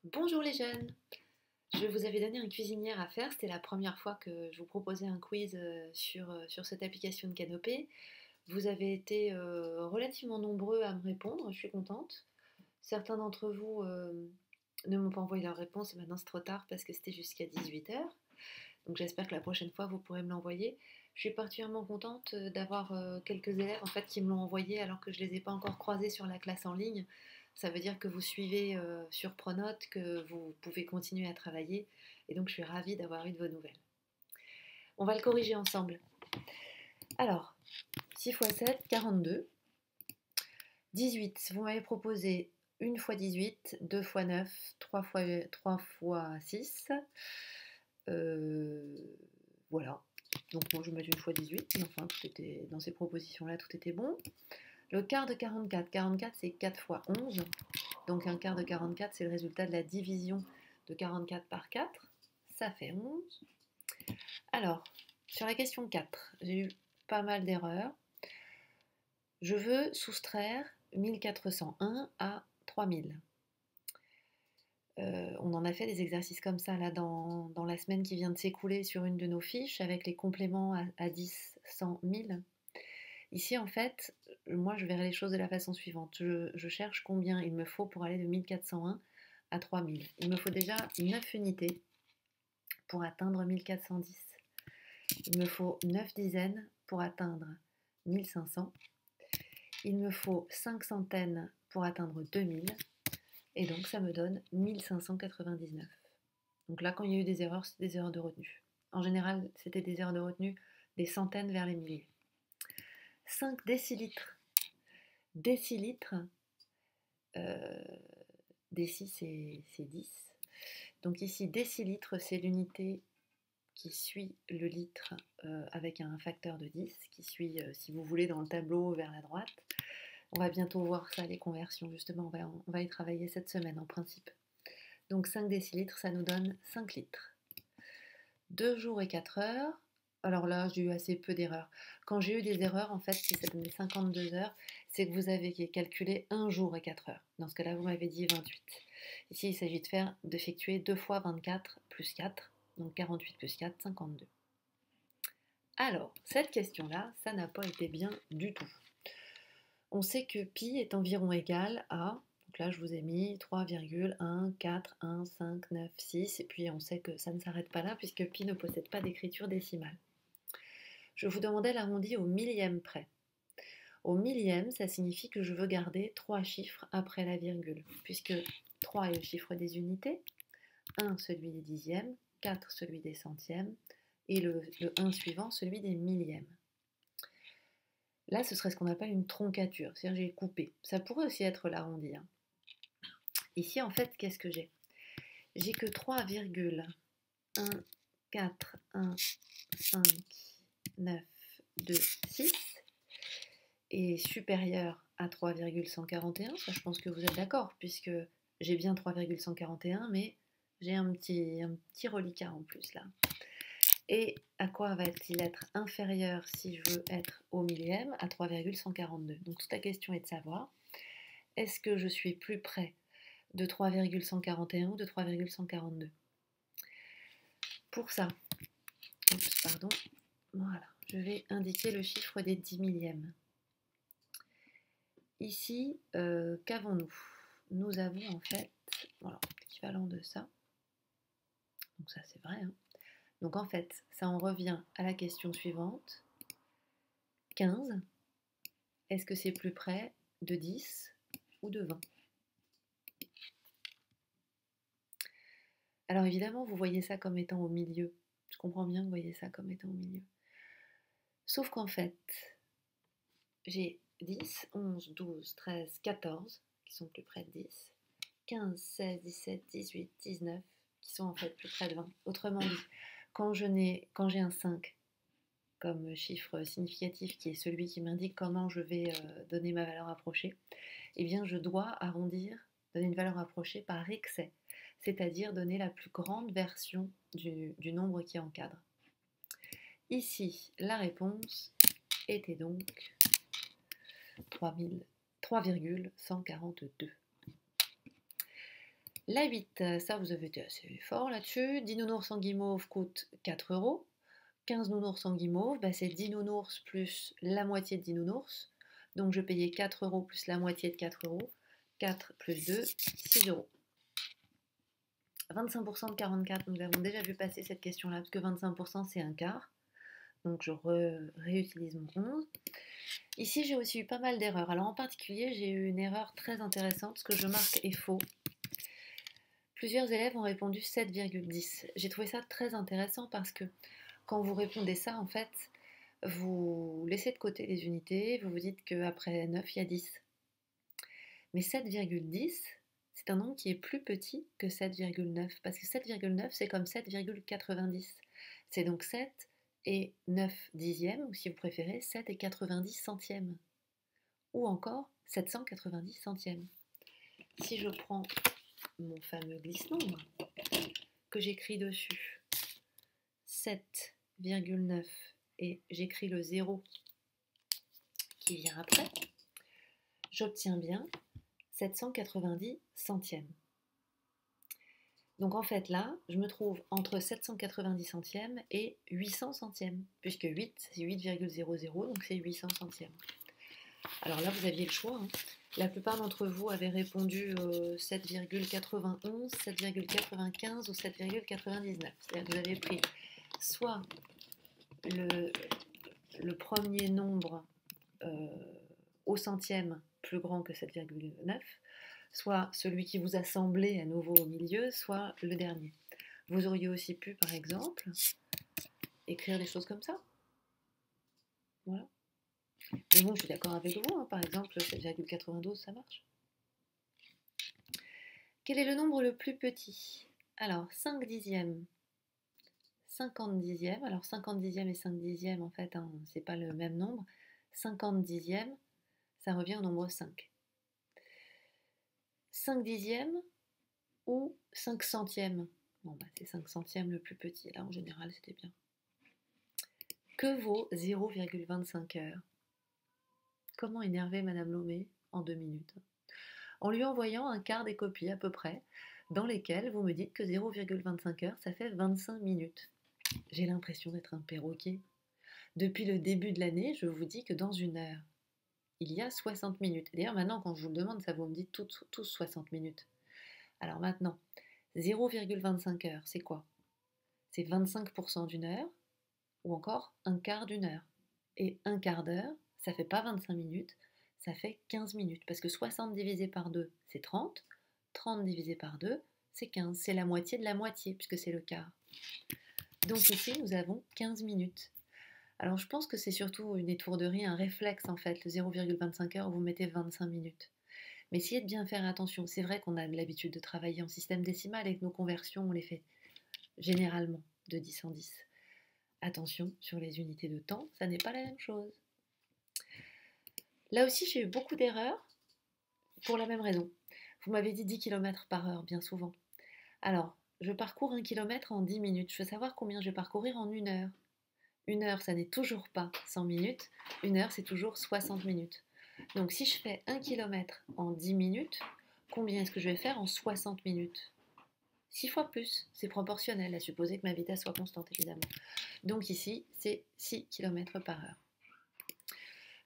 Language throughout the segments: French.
Bonjour les jeunes, je vous avais donné un cuisinière à faire, c'était la première fois que je vous proposais un quiz sur cette application de Canopé. Vous avez été relativement nombreux à me répondre, je suis contente. Certains d'entre vous ne m'ont pas envoyé leur réponse et maintenant c'est trop tard parce que c'était jusqu'à 18 h. Donc j'espère que la prochaine fois vous pourrez me l'envoyer. Je suis particulièrement contente d'avoir quelques élèves en fait qui me l'ont envoyé alors que je ne les ai pas encore croisés sur la classe en ligne. Ça veut dire que vous suivez sur Pronote, que vous pouvez continuer à travailler et donc je suis ravie d'avoir eu de vos nouvelles. On va le corriger ensemble. Alors, 6 x 7, 42. 18, vous m'avez proposé 1 x 18, 2 x 9, 3 x 6. Voilà. Donc moi je vais mettre 1 x 18, mais enfin tout était, dans ces propositions-là, tout était bon. Le quart de 44, 44 c'est 4 x 11, donc un quart de 44 c'est le résultat de la division de 44 par 4, ça fait 11. Alors, sur la question 4, j'ai eu pas mal d'erreurs. Je veux soustraire 1401 à 3000. On en a fait des exercices comme ça là dans la semaine qui vient de s'écouler sur une de nos fiches avec les compléments à 10, 100, 1000. Ici en fait, moi je verrai les choses de la façon suivante. Je cherche combien il me faut pour aller de 1401 à 3000. Il me faut déjà 9 unités pour atteindre 1410. Il me faut 9 dizaines pour atteindre 1500. Il me faut 5 centaines pour atteindre 2000. Et donc ça me donne 1599. Donc là, quand il y a eu des erreurs, c'est des erreurs de retenue. En général, c'était des erreurs de retenue des centaines vers les milliers. 5 décilitres. Décilitres, déci c'est 10. Donc ici, décilitres, c'est l'unité qui suit le litre avec un facteur de 10, qui suit, si vous voulez, dans le tableau vers la droite. On va bientôt voir ça, les conversions, justement, on va y travailler cette semaine en principe. Donc 5 décilitres, ça nous donne 5 litres. 2 jours et 4 heures. Alors là, j'ai eu assez peu d'erreurs. Quand j'ai eu des erreurs, en fait, si ça donnait 52 heures, c'est que vous avez calculé 1 jour et 4 heures. Dans ce cas-là, vous m'avez dit 28. Ici, il s'agit d'effectuer 2 fois 24 plus 4. Donc 48 plus 4, 52. Alors, cette question-là, ça n'a pas été bien du tout. On sait que pi est environ égal à, donc là je vous ai mis 3,141,5,9,6, et puis on sait que ça ne s'arrête pas là puisque pi ne possède pas d'écriture décimale. Je vous demandais l'arrondi au millième près. Au millième, ça signifie que je veux garder 3 chiffres après la virgule, puisque 3 est le chiffre des unités, 1 celui des dixièmes, 4 celui des centièmes, et le 1 suivant celui des millièmes. Là, ce serait ce qu'on appelle une troncature, c'est-à-dire j'ai coupé. Ça pourrait aussi être l'arrondi. Ici, en fait, qu'est-ce que j'ai? J'ai que 3,141,5,9,2,6 est supérieur à 3,141. Ça, je pense que vous êtes d'accord, puisque j'ai bien 3,141, mais j'ai un petit reliquat en plus là. Et à quoi va-t-il être inférieur si je veux être au millième? À 3,142. Donc toute la question est de savoir, est-ce que je suis plus près de 3,141 ou de 3,142? Pour ça, pardon, voilà, je vais indiquer le chiffre des 10 millièmes. Ici, qu'avons-nous? Nous avons en fait, voilà, l'équivalent de ça. Donc ça c'est vrai, hein. Donc en fait, ça en revient à la question suivante. 15, est-ce que c'est plus près de 10 ou de 20? Alors évidemment, vous voyez ça comme étant au milieu. Je comprends bien que vous voyez ça comme étant au milieu. Sauf qu'en fait, j'ai 10, 11, 12, 13, 14 qui sont plus près de 10, 15, 16, 17, 18, 19 qui sont en fait plus près de 20. Autrement dit, quand j'ai un 5 comme chiffre significatif qui est celui qui m'indique comment je vais donner ma valeur approchée, eh bien je dois arrondir, donner une valeur approchée par excès, c'est-à-dire donner la plus grande version du nombre qui encadre. Ici, la réponse était donc 3,142. La 8, ça vous avez été assez fort là-dessus. 10 nounours en guimauve coûte 4 euros. 15 nounours en guimauve, bah c'est 10 nounours plus la moitié de 10 nounours. Donc je payais 4 euros plus la moitié de 4 euros. 4 plus 2, 6 euros. 25% de 44, nous avons déjà vu passer cette question-là, parce que 25% c'est un quart. Donc je réutilise mon 11. Ici j'ai aussi eu pas mal d'erreurs. Alors en particulier j'ai eu une erreur très intéressante, ce que je marque est faux. Plusieurs élèves ont répondu 7,10. J'ai trouvé ça très intéressant parce que quand vous répondez ça, en fait, vous laissez de côté les unités, vous vous dites qu'après 9, il y a 10. Mais 7,10, c'est un nombre qui est plus petit que 7,9, parce que 7,9, c'est comme 7,90. C'est donc 7 et 9 dixièmes, ou si vous préférez, 7 et 90 centièmes. Ou encore 790 centièmes. Si je prends mon fameux glisse-nombre, que j'écris dessus 7,9 et j'écris le 0 qui vient après, j'obtiens bien 790 centièmes. Donc en fait là, je me trouve entre 790 centièmes et 800 centièmes, puisque 8 c'est 8,00, donc c'est 800 centièmes. Alors là, vous aviez le choix, hein. La plupart d'entre vous avaient répondu 7,91, 7,95 ou 7,99. C'est-à-dire que vous avez pris soit le premier nombre au centième plus grand que 7,9, soit celui qui vous a semblé à nouveau au milieu, soit le dernier. Vous auriez aussi pu, par exemple, écrire des choses comme ça. Voilà. Mais bon, je suis d'accord avec vous, hein, par exemple, 7,92, ça marche. Quel est le nombre le plus petit? Alors, 5 dixièmes, 50 dixièmes. Alors, 50 dixièmes et 5 dixièmes, en fait, hein, c'est pas le même nombre. 50 dixièmes, ça revient au nombre 5. 5 dixièmes ou 5 centièmes? Bon, bah, c'est 5 centièmes le plus petit. Là, en général, c'était bien. Que vaut 0,25 heures? Comment énerver Madame Lomé en 2 minutes? En lui envoyant un quart des copies à peu près, dans lesquelles vous me dites que 0,25 heures, ça fait 25 minutes. J'ai l'impression d'être un perroquet. Depuis le début de l'année, je vous dis que dans une heure, il y a 60 minutes. D'ailleurs, maintenant, quand je vous le demande, ça vous me dit tous 60 minutes. Alors maintenant, 0,25 heures, c'est quoi? C'est 25% d'une heure, ou encore un quart d'une heure. Et un quart d'heure, ça fait pas 25 minutes, ça fait 15 minutes. Parce que 60 divisé par 2, c'est 30. 30 divisé par 2, c'est 15. C'est la moitié de la moitié, puisque c'est le quart. Donc ici, nous avons 15 minutes. Alors je pense que c'est surtout une étourderie, un réflexe en fait. Le 0,25 heures, vous mettez 25 minutes. Mais essayez de bien faire attention. C'est vrai qu'on a l'habitude de travailler en système décimal et que nos conversions, on les fait généralement de 10 en 10. Attention, sur les unités de temps, ça n'est pas la même chose. Là aussi, j'ai eu beaucoup d'erreurs pour la même raison. Vous m'avez dit 10 km par heure, bien souvent. Alors, je parcours 1 km en 10 minutes. Je veux savoir combien je vais parcourir en 1 heure. 1 heure, ça n'est toujours pas 100 minutes. 1 heure, c'est toujours 60 minutes. Donc, si je fais 1 km en 10 minutes, combien est-ce que je vais faire en 60 minutes? 6 fois plus. C'est proportionnel, à supposer que ma vitesse soit constante, évidemment. Donc ici, c'est 6 km par heure.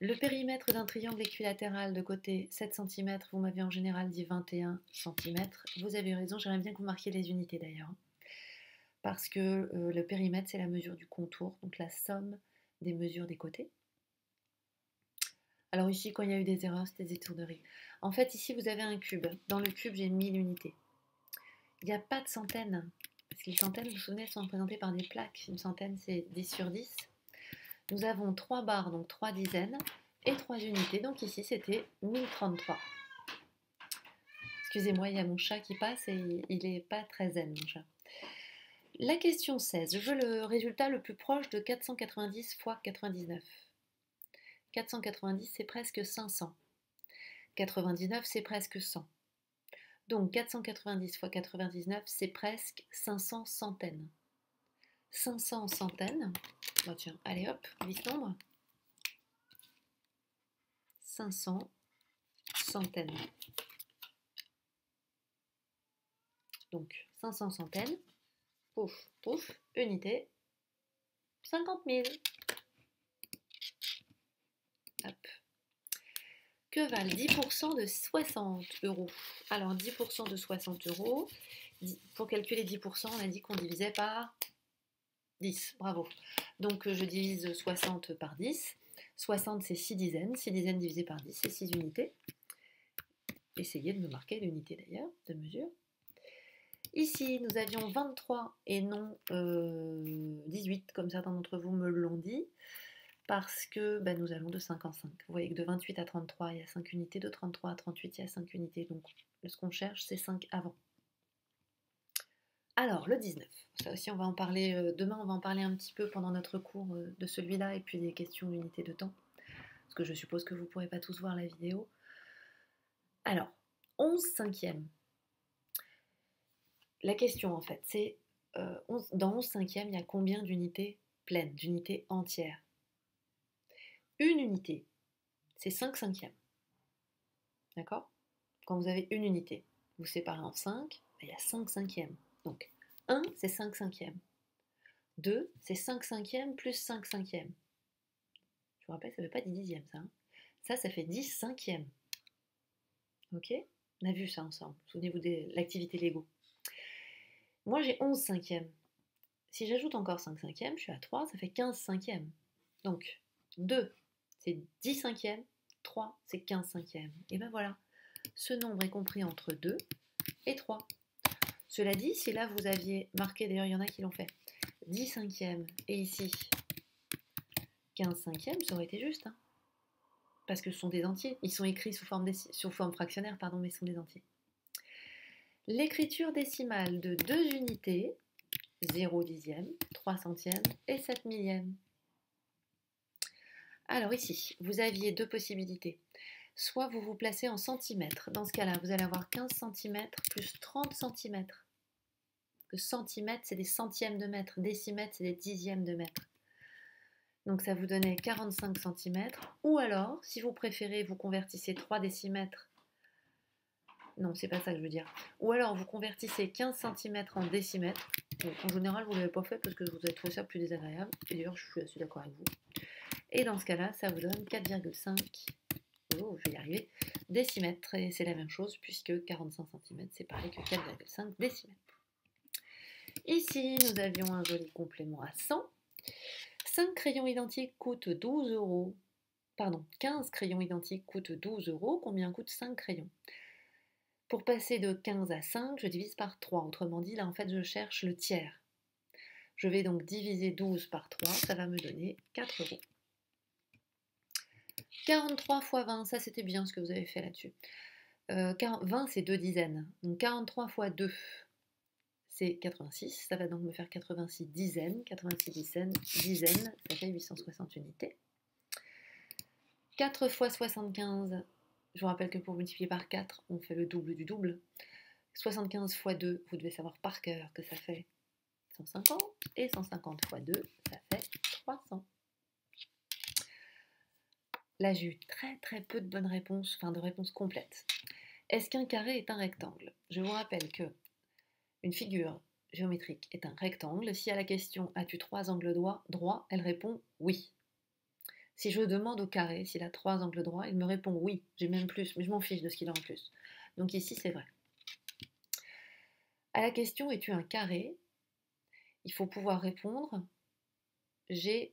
Le périmètre d'un triangle équilatéral de côté 7 cm, vous m'avez en général dit 21 cm. Vous avez raison, j'aimerais bien que vous marquiez les unités d'ailleurs. Parce que le périmètre, c'est la mesure du contour, donc la somme des mesures des côtés. Alors ici, quand il y a eu des erreurs, c'était des étourderies. En fait, ici, vous avez un cube. Dans le cube, j'ai 1000 unités. Il n'y a pas de centaines. Parce que les centaines, vous vous souvenez, sont représentées par des plaques. Une centaine, c'est 10 sur 10. Nous avons 3 barres, donc 3 dizaines, et 3 unités. Donc ici, c'était 1033. Excusez-moi, il y a mon chat qui passe et il n'est pas très zen, mon chat. La question 16. Je veux le résultat le plus proche de 490 fois 99. 490, c'est presque 500. 99, c'est presque 100. Donc 490 fois 99, c'est presque 500 centaines. 500 centaines. Oh tiens, allez hop, vite nombre. 500 centaines. Donc 500 centaines, pouf, pouf, unité, 50 000. Hop. Que valent 10% de 60 euros? Alors 10% de 60 euros, pour calculer 10%, on a dit qu'on divisait par 10, bravo. Donc je divise 60 par 10. 60 c'est 6 dizaines, 6 dizaines divisé par 10 c'est 6 unités. Essayez de me marquer l'unité d'ailleurs, de mesure. Ici nous avions 23 et non 18, comme certains d'entre vous me l'ont dit, parce que nous allons de 5 en 5. Vous voyez que de 28 à 33 il y a 5 unités, de 33 à 38 il y a 5 unités, donc ce qu'on cherche c'est 5 avant. Alors, le 19, ça aussi on va en parler, demain on va en parler un petit peu pendant notre cours de celui-là et puis des questions d'unité de temps, parce que je suppose que vous ne pourrez pas tous voir la vidéo. Alors, 11 cinquièmes. La question en fait, c'est dans 11 cinquièmes, il y a combien d'unités pleines, d'unités entières? Une unité, c'est 5 cinquièmes. D'accord? Quand vous avez une unité, vous séparez en 5, il y a 5 cinquièmes. Donc, 1, c'est 5 cinquièmes. 2, c'est 5 cinquièmes plus 5 cinquièmes. Je vous rappelle, ça ne fait pas 10 dixièmes, ça. Hein. Ça fait 10 cinquièmes. Ok? On a vu ça ensemble. Souvenez-vous de l'activité Lego. Moi, j'ai 11 cinquièmes. Si j'ajoute encore 5 cinquièmes, je suis à 3, ça fait 15 cinquièmes. Donc, 2, c'est 10 cinquièmes. 3, c'est 15 cinquièmes. Et ben voilà. Ce nombre est compris entre 2 et 3. Cela dit, si là vous aviez marqué, d'ailleurs il y en a qui l'ont fait, 10 cinquièmes et ici 15 cinquièmes, ça aurait été juste. Hein, parce que ce sont des entiers. Ils sont écrits sous forme fractionnaire, pardon, mais ce sont des entiers. L'écriture décimale de 2 unités, 0 dixième, 3 centièmes et 7 millièmes. Alors ici, vous aviez deux possibilités. Soit vous vous placez en centimètres. Dans ce cas-là, vous allez avoir 15 cm plus 30 cm. Que centimètres, c'est des centièmes de mètre. Décimètres, c'est des dixièmes de mètre. Donc ça vous donnait 45 cm. Ou alors, si vous préférez, vous convertissez 3 décimètres. Non, c'est pas ça que je veux dire. Ou alors, vous convertissez 15 cm en décimètres. Donc, en général, vous ne l'avez pas fait parce que vous avez trouvé ça plus désagréable. Et d'ailleurs, je suis assez d'accord avec vous. Et dans ce cas-là, ça vous donne 4,5, oh, je vais y arriver, décimètres. Et c'est la même chose puisque 45 cm, c'est pareil que 4,5 décimètres. Ici, nous avions un joli complément à 100. 5 crayons identiques coûtent 12 euros. Pardon, 15 crayons identiques coûtent 12 euros. Combien coûte 5 crayons? Pour passer de 15 à 5, je divise par 3. Autrement dit, là, en fait, je cherche le tiers. Je vais donc diviser 12 par 3. Ça va me donner 4 euros. 43 fois 20, ça c'était bien ce que vous avez fait là-dessus. 20, c'est 2 dizaines. Donc 43 fois 2, c'est 86. Ça va donc me faire 86 dizaines. 86 dizaines, ça fait 860 unités. 4 fois 75, je vous rappelle que pour multiplier par 4, on fait le double du double. 75 fois 2, vous devez savoir par cœur que ça fait 150. Et 150 fois 2, ça fait 300. Là, j'ai eu très peu de bonnes réponses, enfin de réponses complètes. Est-ce qu'un carré est un rectangle? Je vous rappelle que une figure géométrique est un rectangle. Si à la question « As-tu 3 angles droits ?» elle répond « Oui ». Si je demande au carré s'il a 3 angles droits, il me répond « Oui ». J'ai même plus, mais je m'en fiche de ce qu'il a en plus. Donc ici, c'est vrai. À la question « Es-tu un carré ?» il faut pouvoir répondre « J'ai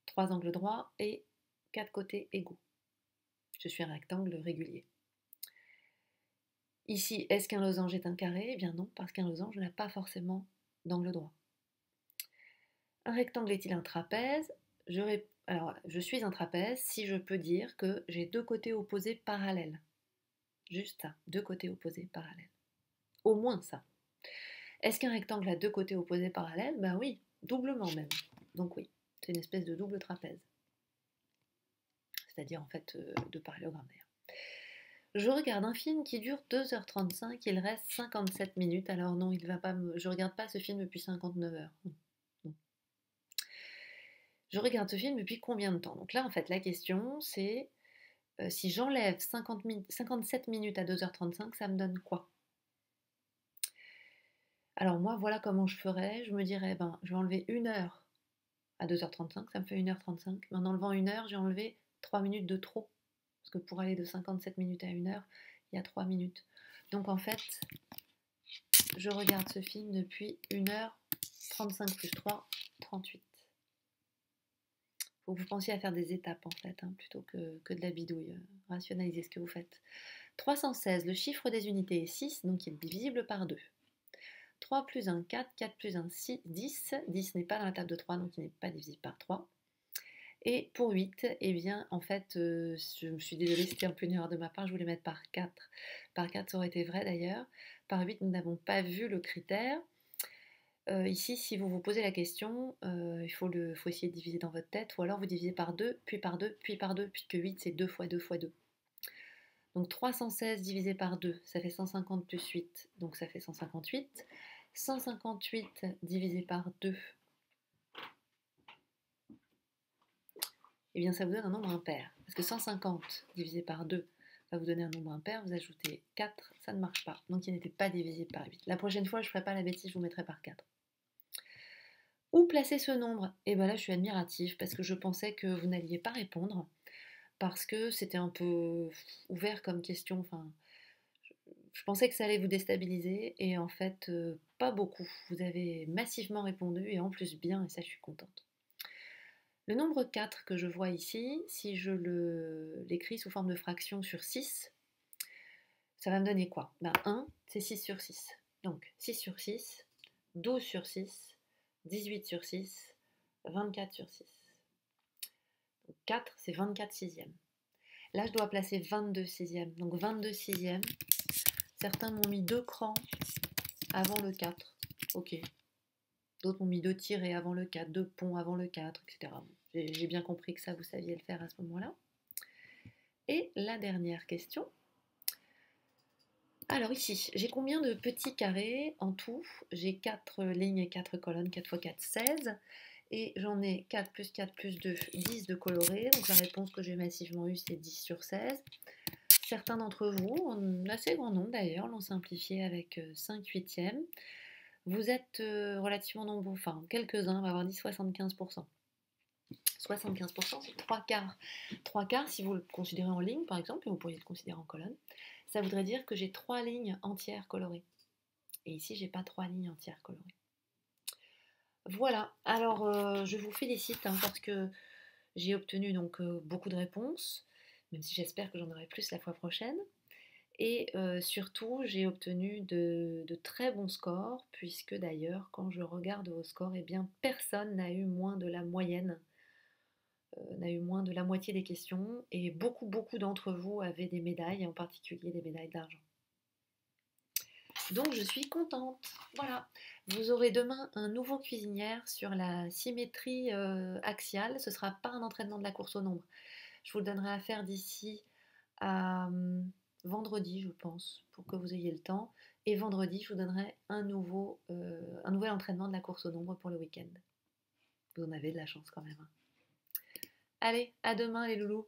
3 angles droits et 4 côtés égaux. Je suis un rectangle régulier. » Ici, est-ce qu'un losange est un carré? Eh bien non, parce qu'un losange n'a pas forcément d'angle droit. Un rectangle est-il un trapèze? Alors, je suis un trapèze si je peux dire que j'ai deux côtés opposés parallèles. Juste ça, deux côtés opposés parallèles. Au moins ça. Est-ce qu'un rectangle a deux côtés opposés parallèles? Ben oui, doublement même. Donc oui, c'est une espèce de double trapèze. C'est-à-dire en fait de parallélogramme d'ailleurs. Je regarde un film qui dure 2h35, il reste 57 minutes. Alors non, je regarde pas ce film depuis 59 heures. Non. Je regarde ce film depuis combien de temps? Donc là, en fait, la question, c'est si j'enlève 57 minutes à 2h35, ça me donne quoi? Alors moi, voilà comment je ferais. Je me dirais, ben, je vais enlever 1 heure à 2h35, ça me fait 1h35. Mais en enlevant 1 heure, j'ai enlevé 3 minutes de trop. Parce que pour aller de 57 minutes à 1 heure, il y a 3 minutes. Donc en fait, je regarde ce film depuis 1h35 plus 3, 38. Faut que vous pensiez à faire des étapes en fait, hein, plutôt que de la bidouille. Rationalisez ce que vous faites. 316, le chiffre des unités est 6, donc il est divisible par 2. 3 plus 1, 4, 4 plus 1, 6, 10. 10 n'est pas dans la table de 3, donc il n'est pas divisible par 3. Et pour 8, eh bien, en fait, je me suis désolée, c'était un peu une erreur de ma part, je voulais mettre par 4. Par 4, ça aurait été vrai d'ailleurs. Par 8, nous n'avons pas vu le critère. Ici, si vous vous posez la question, il faut essayer de diviser dans votre tête, ou alors vous divisez par 2, puis par 2, puis par 2, puisque 8, c'est 2 fois 2 fois 2. Donc 316 divisé par 2, ça fait 150 plus 8, donc ça fait 158. 158 divisé par 2, eh bien ça vous donne un nombre impair. Parce que 150 divisé par 2 va vous donner un nombre impair, vous ajoutez 4, ça ne marche pas. Donc il n'était pas divisible par 8. La prochaine fois, je ne ferai pas la bêtise, je vous mettrai par 4. Où placer ce nombre? Et bien là, je suis admirative parce que je pensais que vous n'alliez pas répondre, parce que c'était un peu ouvert comme question. Enfin, je pensais que ça allait vous déstabiliser, et en fait, pas beaucoup. Vous avez massivement répondu, et en plus bien, et ça, je suis contente. Le nombre 4 que je vois ici, si je l'écris sous forme de fraction sur 6, ça va me donner quoi? Ben 1, c'est 6 sur 6. Donc 6 sur 6, 12 sur 6, 18 sur 6, 24 sur 6. Donc 4, c'est 24 sixièmes. Là, je dois placer 22 sixièmes. Donc 22 sixièmes. Certains m'ont mis 2 crans avant le 4. Ok. D'autres m'ont mis 2 tirets avant le 4, 2 ponts avant le 4, etc. J'ai bien compris que ça, vous saviez le faire à ce moment-là. Et la dernière question. Alors ici, j'ai combien de petits carrés en tout? J'ai 4 lignes et 4 colonnes, 4 x 4, 16. Et j'en ai 4 plus 4 plus 2, 10 de colorés. Donc la réponse que j'ai massivement eue, c'est 10 sur 16. Certains d'entre vous, un assez grand nombre d'ailleurs, l'ont simplifié avec 5 huitièmes. Vous êtes relativement nombreux, enfin quelques-uns, on va avoir dit 75%. 75%, c'est 3 quarts. 3 quarts, si vous le considérez en ligne par exemple, et vous pourriez le considérer en colonne, ça voudrait dire que j'ai 3 lignes entières colorées. Et ici, j'ai pas 3 lignes entières colorées. Voilà, alors je vous félicite hein, parce que j'ai obtenu donc beaucoup de réponses, même si j'espère que j'en aurai plus la fois prochaine. Et surtout, j'ai obtenu de très bons scores, puisque d'ailleurs, quand je regarde vos scores, eh bien, personne n'a eu moins de la moyenne, n'a eu moins de la moitié des questions, et beaucoup d'entre vous avaient des médailles, en particulier des médailles d'argent. Donc je suis contente. Voilà. Vous aurez demain un nouveau cuisinière sur la symétrie axiale. Ce ne sera pas un entraînement de la course au nombre. Je vous le donnerai à faire d'ici à vendredi, je pense, pour que vous ayez le temps. Et vendredi, je vous donnerai un nouvel entraînement de la course au nombre pour le week-end. Vous en avez de la chance quand même, hein. Allez, à demain les loulous.